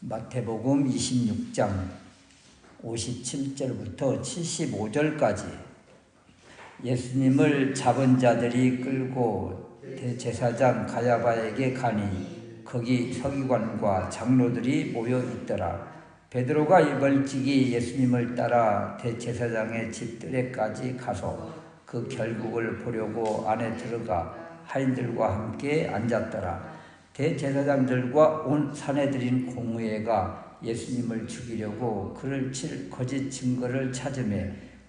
마태복음 26장 57절부터 75절까지 예수님을 잡은 자들이 끌고 대제사장 가야바에게 가니 거기 서기관과 장로들이 모여 있더라. 베드로가 일벌찍이 예수님을 따라 대제사장의 집 뜰에까지 가서 그 결국을 보려고 안에 들어가 하인들과 함께 앉았더라. 대제사장들과 온 사내들인 공회가 예수님을 죽이려고 그를 칠 거짓 증거를 찾으며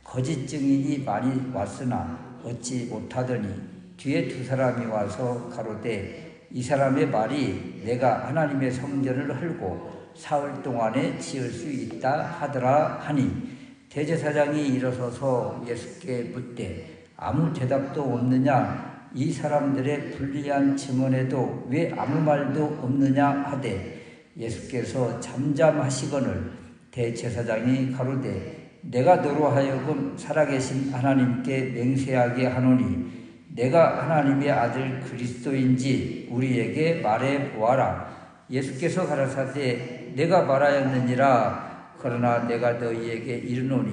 거짓 증인이 많이 왔으나 얻지 못하더니 뒤에 두 사람이 와서 가로되 이 사람의 말이 내가 하나님의 성전을 헐고 사흘 동안에 지을 수 있다 하더라 하니 대제사장이 일어서서 예수께 묻되 아무 대답도 없느냐? 이 사람들의 불리한 증언에도 왜 아무 말도 없느냐 하되 예수께서 잠잠하시거늘 대제사장이 가로되 내가 너로 하여금 살아계신 하나님께 맹세하게 하노니 내가 하나님의 아들 그리스도인지 우리에게 말해 보아라. 예수께서 가라사대 내가 말하였느니라. 그러나 내가 너희에게 이르노니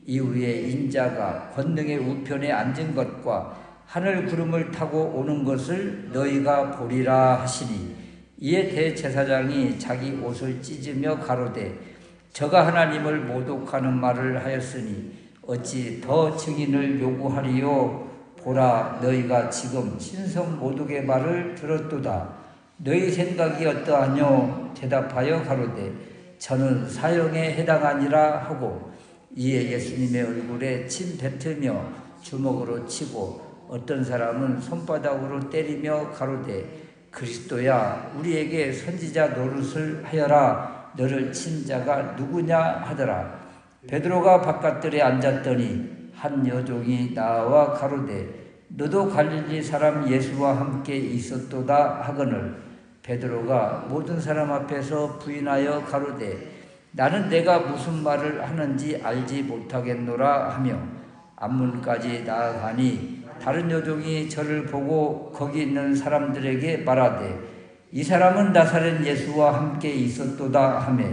이후에 인자가 권능의 우편에 앉은 것과 하늘 구름을 타고 오는 것을 너희가 보리라 하시니 이에 대제사장이 자기 옷을 찢으며 가로되 저가 하나님을 모독하는 말을 하였으니 어찌 더 증인을 요구하리요? 보라 너희가 지금 신성 모독의 말을 들었도다. 너희 생각이 어떠하뇨? 대답하여 가로되 저는 사형에 해당하니라 하고 이에 예수님의 얼굴에 침 뱉으며 주먹으로 치고 어떤 사람은 손바닥으로 때리며 가로되 그리스도야 우리에게 선지자 노릇을 하여라. 너를 친 자가 누구냐 하더라. 베드로가 바깥들에 앉았더니 한 여종이 나와 가로되 너도 갈릴리 사람 예수와 함께 있었도다 하거늘 베드로가 모든 사람 앞에서 부인하여 가로되 나는 내가 무슨 말을 하는지 알지 못하겠노라 하며 앞문까지 나아가니 다른 여종이 저를 보고 거기 있는 사람들에게 말하되 이 사람은 나사렛 예수와 함께 있었도다 하며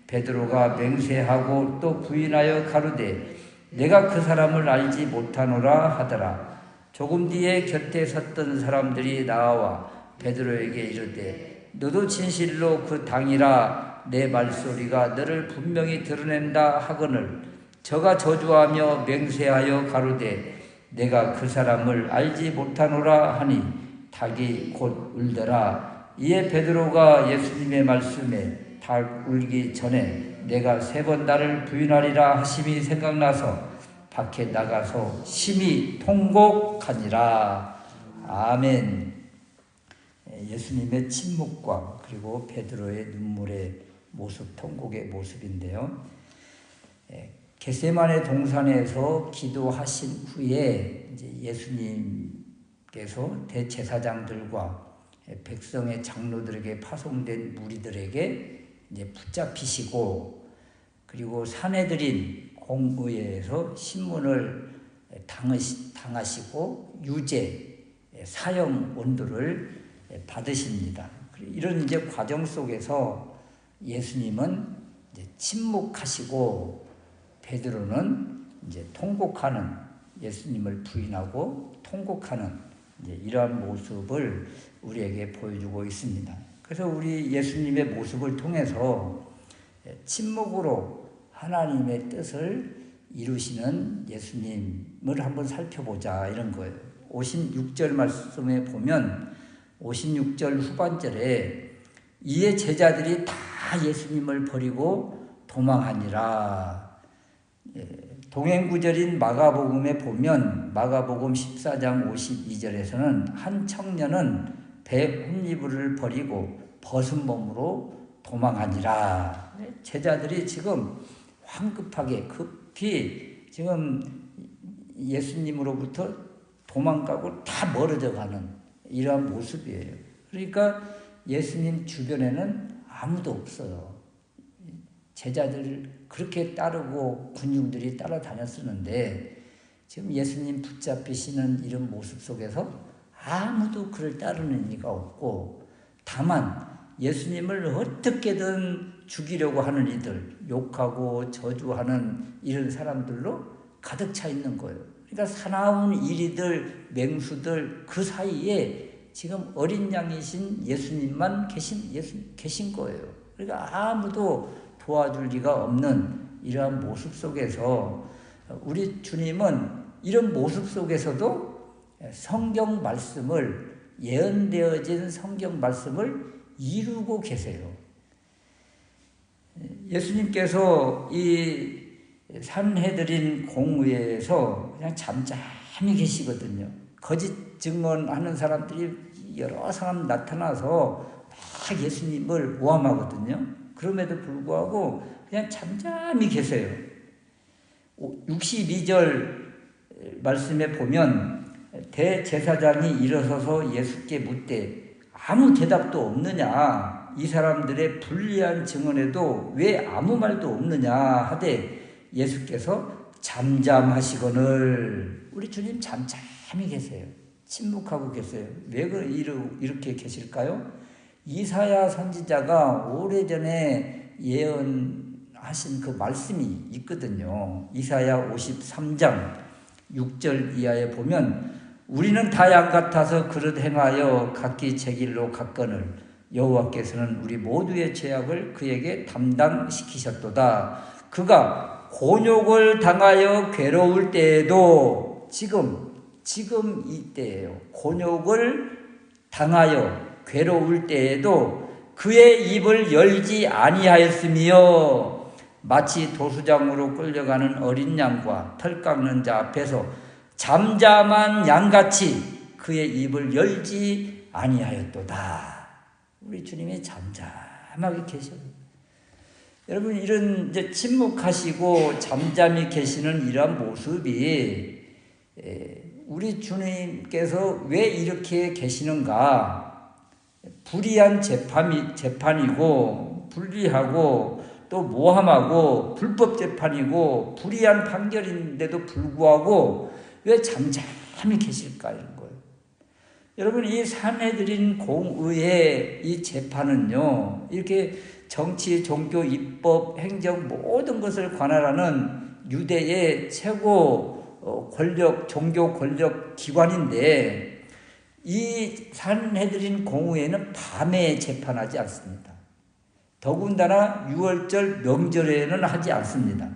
베드로가 맹세하고 또 부인하여 가로되 내가 그 사람을 알지 못하노라 하더라. 조금 뒤에 곁에 섰던 사람들이 나와 베드로에게 이르되 너도 진실로 그 당이라 내 말소리가 너를 분명히 드러낸다 하거늘 저가 저주하며 맹세하여 가로되 내가 그 사람을 알지 못하노라 하니 닭이 곧 울더라. 이에 베드로가 예수님의 말씀에 닭 울기 전에 내가 3번 나를 부인하리라 하심이 생각나서 밖에 나가서 심히 통곡하니라. 아멘. 예수님의 침묵과 그리고 베드로의 눈물의 모습, 통곡의 모습인데요. 겟세마네 동산에서 기도하신 후에 이제 예수님께서 대제사장들과 백성의 장로들에게 파송된 무리들에게 이제 붙잡히시고 그리고 사내들인 공의회에서 신문을 당하시고 유죄, 사형 원도를 받으십니다. 이런 이제 과정 속에서 예수님은 이제 침묵하시고 베드로는 이제 통곡하는 예수님을 부인하고 통곡하는 이제 이러한 모습을 우리에게 보여주고 있습니다. 그래서 우리 예수님의 모습을 통해서 침묵으로 하나님의 뜻을 이루시는 예수님을 한번 살펴보자 이런 거예요. 56절 말씀에 보면 56절 후반절에 이에 제자들이 다 예수님을 버리고 도망하니라. 동행구절인 마가복음에 보면 마가복음 14장 52절에서는 한 청년은 배 혼이불을 버리고 벗은 몸으로 도망하니라. 제자들이 지금 황급하게 급히 지금 예수님으로부터 도망가고 다 멀어져 가는 이러한 모습이에요. 그러니까 예수님 주변에는 아무도 없어요. 제자들을 그렇게 따르고 군중들이 따라다녔었는데 지금 예수님 붙잡히시는 이런 모습 속에서 아무도 그를 따르는 이가 없고 다만 예수님을 어떻게든 죽이려고 하는 이들, 욕하고 저주하는 이런 사람들로 가득 차 있는 거예요. 그러니까 사나운 이리들, 맹수들 그 사이에 지금 어린 양이신 예수님만 계신 거예요. 그러니까 아무도 도와줄 리가 없는 이러한 모습 속에서 우리 주님은 이런 모습 속에서도 성경 말씀을, 예언되어진 성경 말씀을 이루고 계세요. 예수님께서 이 산헤드린 공회에서 그냥 잠잠히 계시거든요. 거짓 증언하는 사람들이 여러 사람 나타나서 막 예수님을 모함하거든요. 그럼에도 불구하고 그냥 잠잠히 계세요. 62절 말씀에 보면 대제사장이 일어서서 예수께 묻되 아무 대답도 없느냐, 이 사람들의 불리한 증언에도 왜 아무 말도 없느냐 하되 예수께서 잠잠하시거늘. 우리 주님 잠잠히 계세요. 침묵하고 계세요. 왜 이렇게 계실까요? 이사야 선지자가 오래전에 예언하신 그 말씀이 있거든요. 이사야 53장 6절 이하에 보면 우리는 다 양 같아서 그릇 행하여 각기 제 길로 갔거늘 여호와께서는 우리 모두의 죄악을 그에게 담당시키셨도다. 그가 곤욕을 당하여 괴로울 때에도 지금 이때예요. 곤욕을 당하여 괴로울 때에도 그의 입을 열지 아니하였으며 마치 도수장으로 끌려가는 어린 양과 털 깎는 자 앞에서 잠잠한 양같이 그의 입을 열지 아니하였도다. 우리 주님이 잠잠하게 계셔요. 여러분, 이런 이제 침묵하시고 잠잠히 계시는 이러한 모습이 우리 주님께서 왜 이렇게 계시는가? 불의한 재판이고 불리하고 또 모함하고 불법 재판이고 불의한 판결인데도 불구하고 왜 잠잠히 계실까 이런 거예요. 여러분, 이 산헤드린 공의의 이 재판은요, 이렇게 정치, 종교, 입법, 행정 모든 것을 관할하는 유대의 최고 권력, 종교 권력 기관인데 이 산헤드린 공의회는 밤에 재판하지 않습니다. 더군다나 6월절 명절에는 하지 않습니다.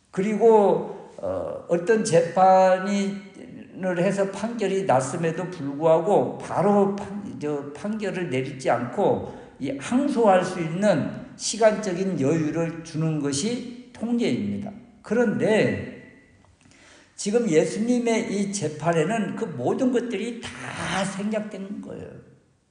그리고 어떤 재판을 해서 판결이 났음에도 불구하고 바로 판결을 내리지 않고 이 항소할 수 있는 시간적인 여유를 주는 것이 통례입니다. 그런데 지금 예수님의 이 재판에는 그 모든 것들이 다 생략된 거예요.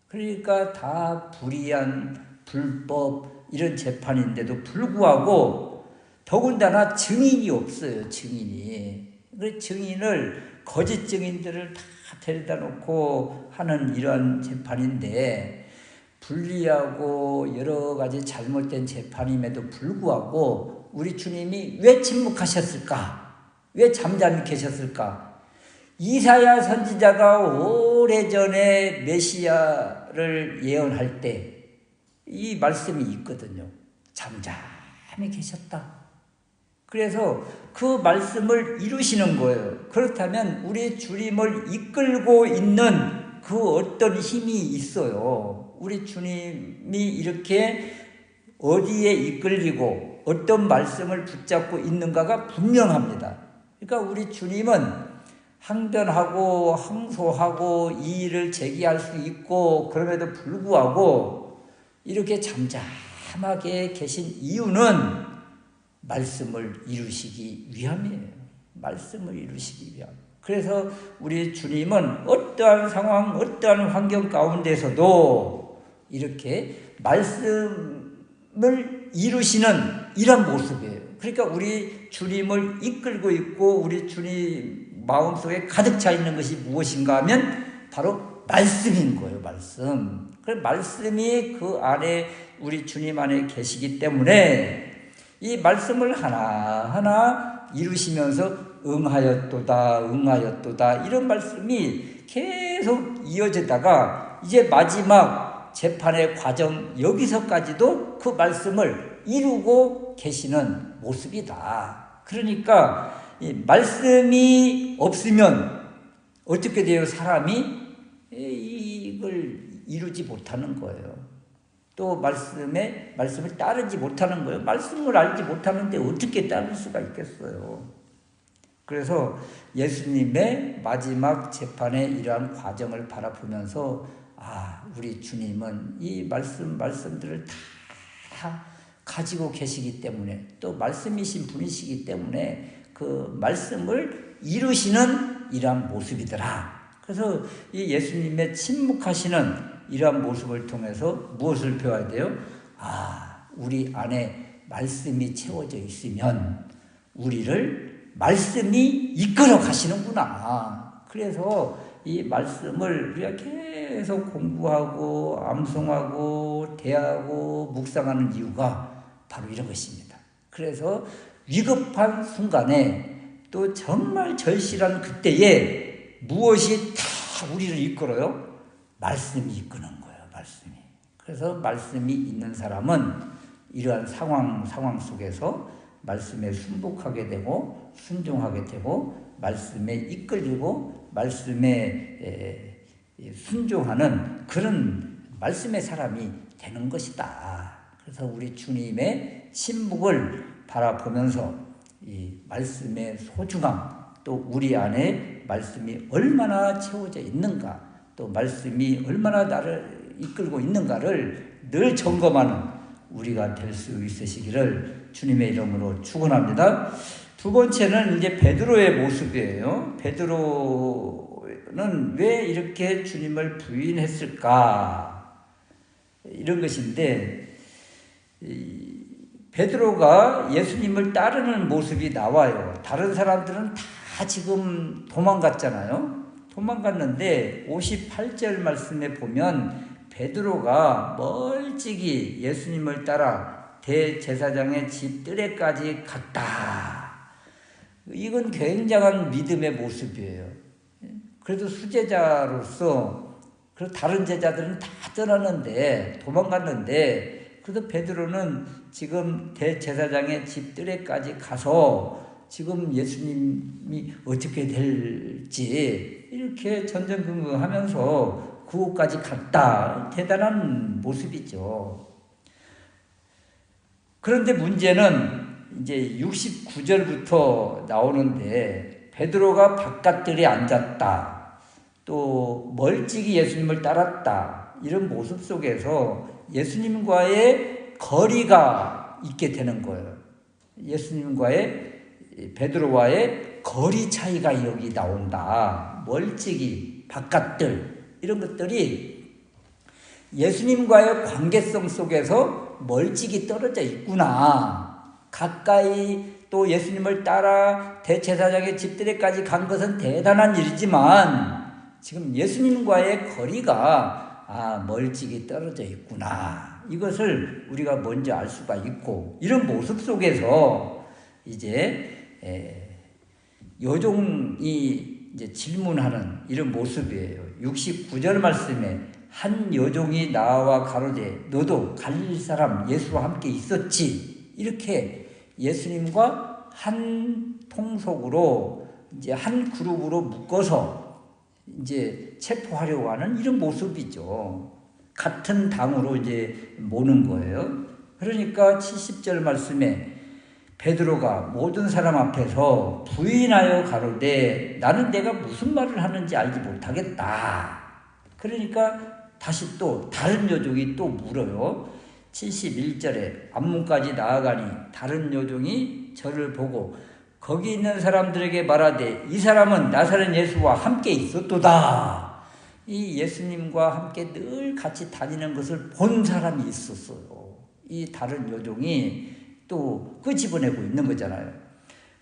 그러니까 다 불의한 불법 이런 재판인데도 불구하고 더군다나 증인이 없어요. 증인이. 그 증인을 거짓 증인들을 다 데려다 놓고 하는 이러한 재판인데 불리하고 여러 가지 잘못된 재판임에도 불구하고 우리 주님이 왜 침묵하셨을까? 왜 잠잠히 계셨을까? 이사야 선지자가 오래전에 메시아를 예언할 때 이 말씀이 있거든요. 잠잠히 계셨다. 그래서 그 말씀을 이루시는 거예요. 그렇다면 우리 주님을 이끌고 있는 그 어떤 힘이 있어요. 우리 주님이 이렇게 어디에 이끌리고 어떤 말씀을 붙잡고 있는가가 분명합니다. 그러니까 우리 주님은 항변하고 항소하고 이의를 제기할 수 있고 그럼에도 불구하고 이렇게 잠잠하게 계신 이유는 말씀을 이루시기 위함이에요. 말씀을 이루시기 위함. 그래서 우리 주님은 어떠한 상황, 어떠한 환경 가운데서도 이렇게 말씀을 이루시는 이런 모습이에요. 그러니까 우리 주님을 이끌고 있고 우리 주님 마음속에 가득 차 있는 것이 무엇인가 하면 바로 말씀인 거예요. 말씀. 그 말씀이 그 안에 우리 주님 안에 계시기 때문에 이 말씀을 하나하나 이루시면서 응하였도다 이런 말씀이 계속 이어지다가 이제 마지막 재판의 과정 여기서까지도 그 말씀을 이루고 계시는 모습이다. 그러니까 이 말씀이 없으면 어떻게 돼요? 사람이 이걸 이루지 못하는 거예요. 또 말씀을 따르지 못하는 거예요. 말씀을 알지 못하는데 어떻게 따를 수가 있겠어요. 그래서 예수님의 마지막 재판의 이러한 과정을 바라보면서 우리 주님은 이 말씀들을 다 가지고 계시기 때문에 또 말씀이신 분이시기 때문에 그 말씀을 이루시는 이러한 모습이더라. 그래서 이 예수님의 침묵하시는 이러한 모습을 통해서 무엇을 배워야 돼요? 우리 안에 말씀이 채워져 있으면 우리를 말씀이 이끌어 가시는구나. 그래서 이 말씀을 우리가 계속 공부하고 암송하고 대하고 묵상하는 이유가 바로 이런 것입니다. 그래서 위급한 순간에 또 정말 절실한 그때에 무엇이 다 우리를 이끌어요? 말씀이 이끄는 거예요. 말씀이. 그래서 말씀이 있는 사람은 이러한 상황 속에서 말씀에 순복하게 되고 순종하게 되고 말씀에 이끌리고 말씀에 순종하는 그런 말씀의 사람이 되는 것이다. 그래서 우리 주님의 침묵을 바라보면서 이 말씀의 소중함, 또 우리 안에 말씀이 얼마나 채워져 있는가, 또 말씀이 얼마나 나를 이끌고 있는가를 늘 점검하는 우리가 될 수 있으시기를 주님의 이름으로 축원합니다. 두 번째는 이제 베드로의 모습이에요. 베드로는 왜 이렇게 주님을 부인했을까? 이런 것인데, 베드로가 예수님을 따르는 모습이 나와요. 다른 사람들은 다 지금 도망갔잖아요. 도망갔는데 58절 말씀에 보면 베드로가 멀찍이 예수님을 따라 대제사장의 집 뜰에까지 갔다. 이건 굉장한 믿음의 모습이에요. 그래도 수제자로서 다른 제자들은 다 떠났는데 도망갔는데 그래도 베드로는 지금 대제사장의 집 뜰에까지 가서 지금 예수님이 어떻게 될지 이렇게 전전긍긍하면서 그곳까지 갔다. 대단한 모습이죠. 그런데 문제는 이제 69절부터 나오는데 베드로가 바깥들에 앉았다. 또 멀찍이 예수님을 따랐다. 이런 모습 속에서 예수님과의 거리가 있게 되는 거예요. 베드로와의 거리 차이가 여기 나온다. 멀찍이, 바깥들 이런 것들이 예수님과의 관계성 속에서 멀찍이 떨어져 있구나. 가까이 또 예수님을 따라 대제사장의 집들에까지 간 것은 대단한 일이지만 지금 예수님과의 거리가 멀찍이 떨어져 있구나. 이것을 우리가 먼저 알 수가 있고 이런 모습 속에서 이제 여종이 이제 질문하는 이런 모습이에요. 69절 말씀에 한 여종이 나와 가로되 너도 갈릴 사람 예수와 함께 있었지. 이렇게 예수님과 한 통속으로 이제 한 그룹으로 묶어서 이제 체포하려고 하는 이런 모습이죠. 같은 당으로 이제 모는 거예요. 그러니까 70절 말씀에 베드로가 모든 사람 앞에서 부인하여 가로되 나는 내가 무슨 말을 하는지 알지 못하겠다. 그러니까 다시 또 다른 여종이 또 물어요. 71절에 앞문까지 나아가니 다른 여종이 저를 보고 거기 있는 사람들에게 말하되 이 사람은 나사렛 예수와 함께 있었도다. 이 예수님과 함께 늘 같이 다니는 것을 본 사람이 있었어요. 이 다른 여종이 또 끄집어내고 있는 거잖아요.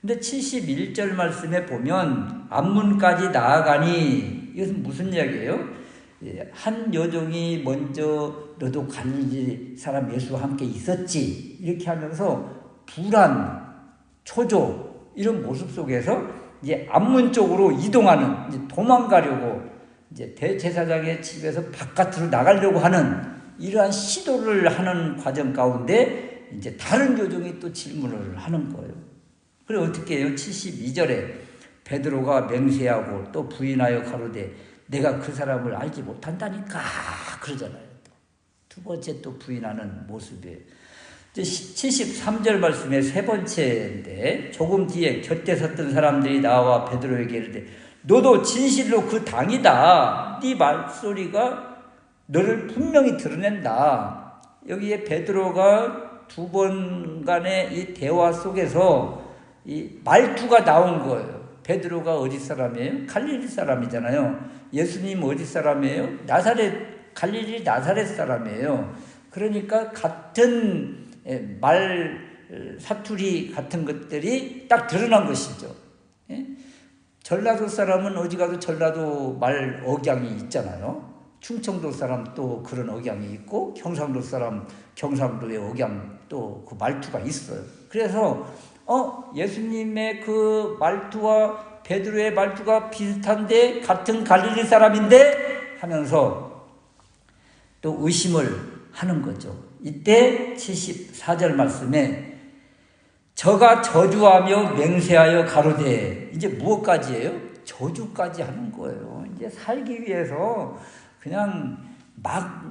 근데 71절 말씀에 보면 앞문까지 나아가니 이것은 무슨 이야기예요? 한 여종이 먼저 너도 갈릴리 사람 예수와 함께 있었지 이렇게 하면서 불안, 초조 이런 모습 속에서 이제 앞문 쪽으로 이동하는 이제 도망가려고 이제 대제사장의 집에서 바깥으로 나가려고 하는 이러한 시도를 하는 과정 가운데 이제 다른 교종이 또 질문을 하는 거예요. 그래 어떻게 해요? 72절에 베드로가 맹세하고 또 부인하여 가로되 내가 그 사람을 알지 못한다니까 그러잖아요. 두 번째 또 부인하는 모습이에요. 73절 말씀의 세 번째인데 조금 뒤에 곁에 섰던 사람들이 나와 베드로에게 이르되 너도 진실로 그 당이다. 네 말소리가 너를 분명히 드러낸다. 여기에 베드로가 두 번간의 이 대화 속에서 이 말투가 나온 거예요. 베드로가 어디 사람이에요? 갈릴리 사람이잖아요. 예수님 어디 사람이에요? 갈릴리 나사렛 사람이에요. 그러니까 같은 말 사투리 같은 것들이 딱 드러난 것이죠. 전라도 사람은 어디 가도 전라도 말 억양이 있잖아요. 충청도 사람 또 그런 억양이 있고 경상도 사람 경상도의 억양 또 그 말투가 있어요. 그래서 예수님의 그 말투와 베드로의 말투가 비슷한데 같은 갈릴리 사람인데 하면서 또 의심을 하는 거죠. 이때 74절 말씀에 저가 저주하며 맹세하여 가로되 이제 무엇까지예요? 저주까지 하는 거예요. 이제 살기 위해서 그냥 막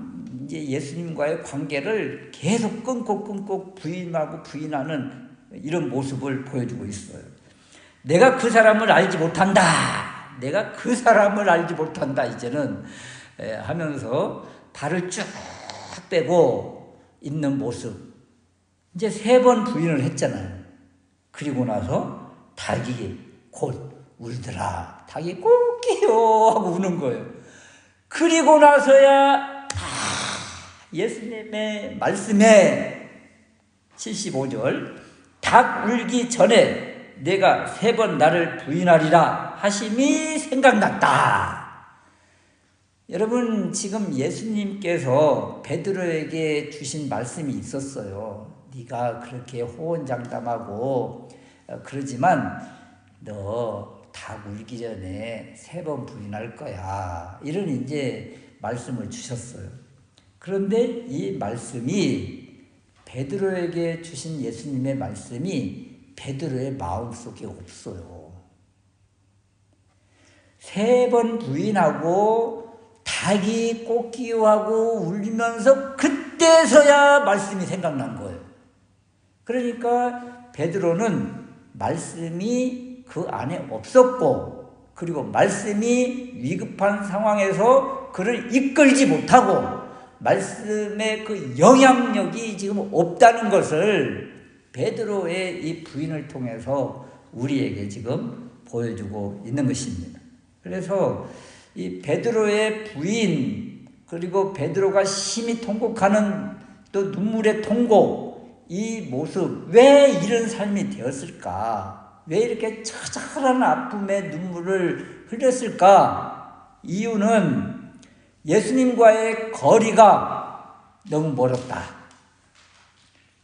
이제 예수님과의 관계를 계속 끊고 부인하고 부인하는 이런 모습을 보여주고 있어요. 내가 그 사람을 알지 못한다. 내가 그 사람을 알지 못한다. 이제는 하면서 발을 쭉 빼고 있는 모습. 이제 3번 부인을 했잖아요. 그리고 나서 닭이 곧 울더라. 닭이 꼬끼요 하고 우는 거예요. 그리고 나서야 예수님의 말씀에 75절 닭 울기 전에 내가 3번 나를 부인하리라 하심이 생각났다. 여러분 지금 예수님께서 베드로에게 주신 말씀이 있었어요. 네가 그렇게 호언장담하고 그러지만 너 닭 울기 전에 3번 부인할 거야. 이런 이제 말씀을 주셨어요. 그런데 이 말씀이 베드로에게 주신 예수님의 말씀이 베드로의 마음속에 없어요. 3번 부인하고 닭이 꼬끼요하고 울면서 그때서야 말씀이 생각난 거예요. 그러니까 베드로는 말씀이 그 안에 없었고 그리고 말씀이 위급한 상황에서 그를 이끌지 못하고 말씀의 그 영향력이 지금 없다는 것을 베드로의 이 부인을 통해서 우리에게 지금 보여주고 있는 것입니다. 그래서 이 베드로의 부인 그리고 베드로가 심히 통곡하는 또 눈물의 통곡 이 모습 왜 이런 삶이 되었을까? 왜 이렇게 처절한 아픔의 눈물을 흘렸을까? 이유는 예수님과의 거리가 너무 멀었다.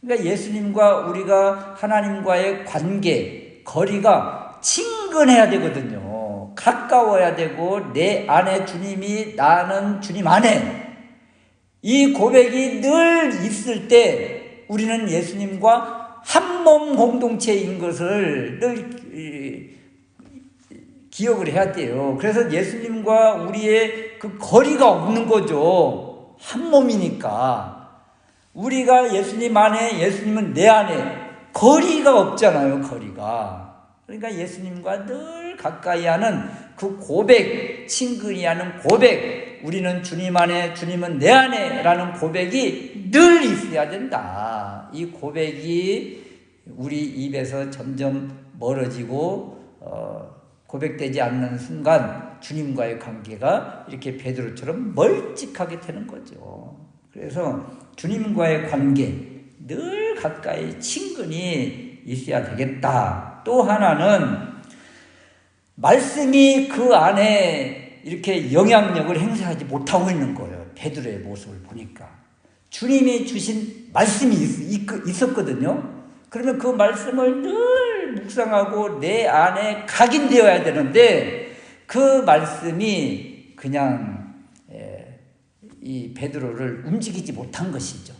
그러니까 예수님과 우리가 하나님과의 관계, 거리가 친근해야 되거든요. 가까워야 되고 내 안에 주님이 나는 주님 안에 이 고백이 늘 있을 때 우리는 예수님과 한 몸 공동체인 것을 늘 기억을 해야 돼요. 그래서 예수님과 우리의 그 거리가 없는 거죠. 한 몸이니까. 우리가 예수님 안에, 예수님은 내 안에 거리가 없잖아요. 거리가. 그러니까 예수님과 늘 가까이 하는 그 고백, 친근히 하는 고백, 우리는 주님 안에, 주님은 내 안에 라는 고백이 늘 있어야 된다. 이 고백이 우리 입에서 점점 멀어지고 고백되지 않는 순간 주님과의 관계가 이렇게 베드로처럼 멀찍하게 되는 거죠. 그래서 주님과의 관계 늘 가까이 친근히 있어야 되겠다. 또 하나는 말씀이 그 안에 이렇게 영향력을 행사하지 못하고 있는 거예요. 베드로의 모습을 보니까. 주님이 주신 말씀이 있었거든요. 그러면 그 말씀을 늘 묵상하고 내 안에 각인되어야 되는데 그 말씀이 그냥 이 베드로를 움직이지 못한 것이죠.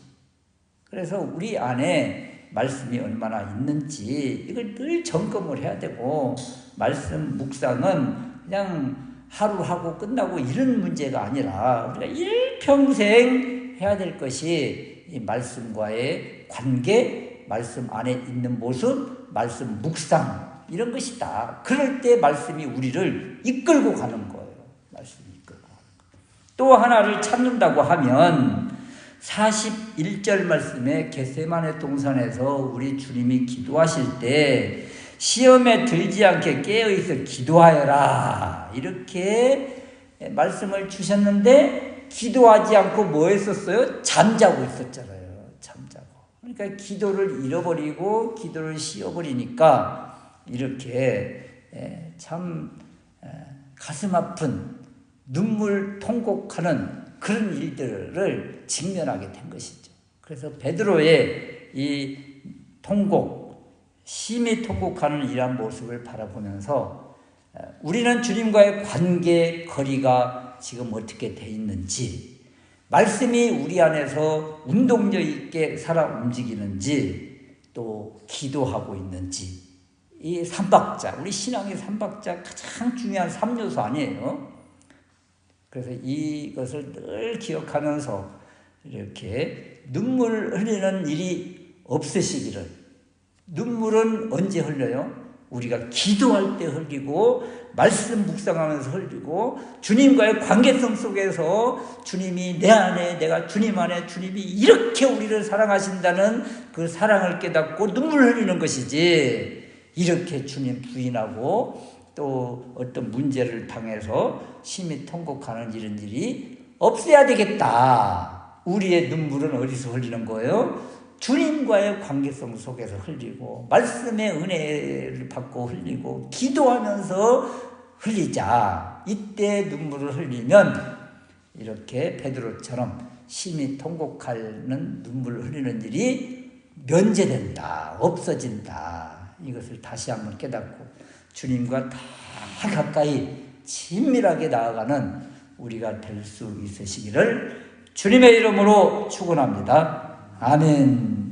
그래서 우리 안에 말씀이 얼마나 있는지 이걸 늘 점검을 해야 되고, 말씀 묵상은 그냥 하루 하고 끝나고 이런 문제가 아니라 우리가 일평생 해야 될 것이 이 말씀과의 관계, 말씀 안에 있는 모습, 말씀 묵상, 이런 것이다. 그럴 때 말씀이 우리를 이끌고 가는 거예요. 말씀이 이끌고 가는 거예요. 또 하나를 찾는다고 하면 41절 말씀에 겟세마네 동산에서 우리 주님이 기도하실 때 시험에 들지 않게 깨어있어 기도하여라, 이렇게 말씀을 주셨는데, 기도하지 않고 뭐 했었어요? 잠자고 있었잖아요. 잠자고. 그러니까 기도를 잃어버리고 기도를 쉬어버리니까 이렇게 참 가슴 아픈, 눈물 통곡하는 그런 일들을 직면하게 된 것이죠. 그래서 베드로의 이 통곡, 심히 통곡하는 이러한 모습을 바라보면서 우리는 주님과의 관계 거리가 지금 어떻게 돼 있는지, 말씀이 우리 안에서 운동력 있게 살아 움직이는지, 또 기도하고 있는지, 이 삼박자, 우리 신앙의 삼박자 가장 중요한 3요소 아니에요? 그래서 이것을 늘 기억하면서 이렇게 눈물 흘리는 일이 없으시기를. 눈물은 언제 흘려요? 우리가 기도할 때 흘리고, 말씀 묵상하면서 흘리고, 주님과의 관계성 속에서 주님이 내 안에, 내가 주님 안에, 주님이 이렇게 우리를 사랑하신다는 그 사랑을 깨닫고 눈물 흘리는 것이지, 이렇게 주님 부인하고 또 어떤 문제를 당해서 심히 통곡하는 이런 일이 없어야 되겠다. 우리의 눈물은 어디서 흘리는 거예요? 주님과의 관계성 속에서 흘리고, 말씀의 은혜를 받고 흘리고, 기도하면서 흘리자. 이때 눈물을 흘리면 이렇게 베드로처럼 심히 통곡하는 눈물을 흘리는 일이 면제된다, 없어진다. 이것을 다시 한번 깨닫고 주님과 더 가까이 친밀하게 나아가는 우리가 될 수 있으시기를 주님의 이름으로 축원합니다. 아멘.